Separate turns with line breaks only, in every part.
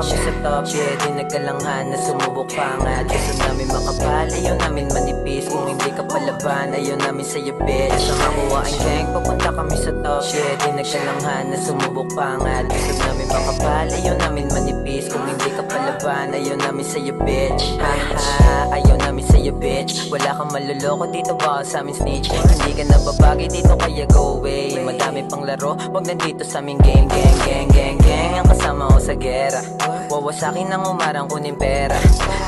kami sa top, yeah. Di nagkalanghan na sumubok pa nga. Gusto namin makapal, ayaw namin manipis. Kung hindi ka palaban, ayaw namin sa'yo bitch. Sa makuha ang gang, papunta kami sa top, yeah. Di nagkalanghan na sumubok pa nga. Gusto namin makapal, ayaw namin manipis. Kung hindi ka palaban, ayaw namin sa'yo bitch. Haha, ayaw namin sa'yo bitch. Wala kang maluloko dito, baka sa amin snitch. Hindi ka nababagay dito, kaya go away. Madami pang laro, wag nandito sa aming game. Gang, gang, gang, gang, ang kasama ko sa gera. Wawasakin ng umarang kunin pera.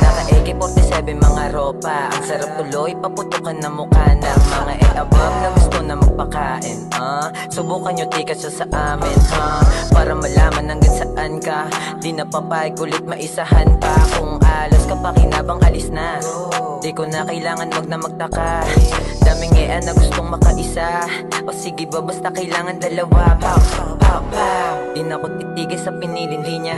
Naka AK-47 mga ropa. Ang sarap tuloy, paputukan na mukha ng mga above na gusto na magpakain. Subukan nyo tikas sa amin, para malaman hanggang saan ka. Di napapayag ulit maisahan pa. Kung alas ka pa kinabang alis na. Di ko na kailangan wag na magtaka. Daming na gustong makaisa. O sige ba basta kailangan dalawa. Pow, pow, pow. Di na ko titigil sa piniling linya.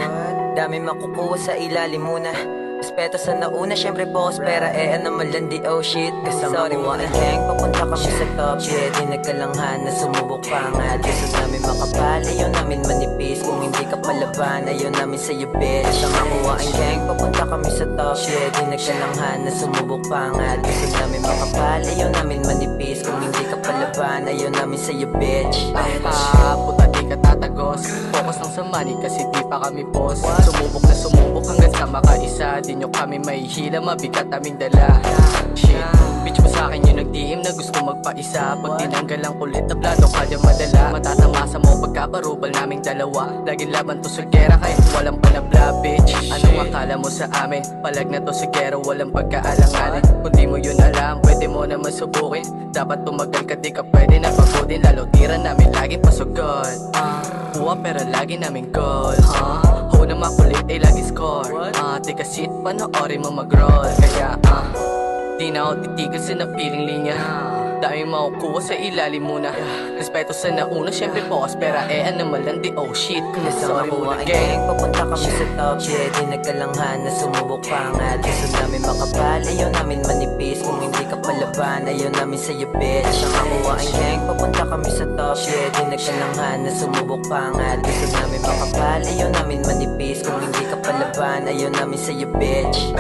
Dami makukuha sa ilalim muna. Respeto sa nauna, syempre boss. Pera ano malandi, oh shit. Kasama ko ang gang, papunta kami sa top, yeah. Di nagkalanghan na sumubok pa nga. Gusto namin makapal, ayaw namin manipis. Kung hindi ka palaban, ayaw namin sa'yo bitch. Kasama ko ang gang, papunta kami sa top, yeah. Di nagkalanghan na sumubok pa nga. Gusto namin makapal, ayaw namin manipis. Kung hindi ka palaban, ayaw namin sa'yo bitch.
Puta di ka tatagos. Focus lang sa money kasi di pa kami boss. Sumubok na sumubok hanggang sa makaisa. Di nyo kami mahihila, mabigat aming dala. Shit, bitch mo sa'kin yung nag-DM na gusto magpaisa. Pag tinanggal ang kulit, tablado ka dyan madala. Matatamasa mo pagkabarubal naming dalawa. Laging laban to sa gera kahit walang panabla, bitch. Anong akala mo sa amin? Palag na to sa gera, walang pagkaalanganin. Kung di mo yun alam, pwede mo naman subukin. Dapat tumagal ka, di ka pwede na pagodin. Lalo tira namin laging pasugod. Kuha pero lagi namin goal. Ho na makulit ay lagi score. Take a seat, panoorin mo mag-roll. Kaya di na ako titigil sa napiling linya. Dami makukuha sa ilalim muna. Respeto sa nauna, syempre focus. Pera ano malandi, oh shit.
Kasama ko ang gang, papunta kami sa top, yeah. Di nagkalanghan na sumubok pa nga. Gusto namin makapal, ayaw namin manipis. Kung hindi ka palaban, ayaw namin sa'yo bitch. Kasama ko ang gang, papunta kami sa top, yeah. Di nagkalanghan na sumubok pa nga. Gusto namin makapal, ayaw namin manipis. Kung hindi ka palaban, ayaw namin sa'yo bitch.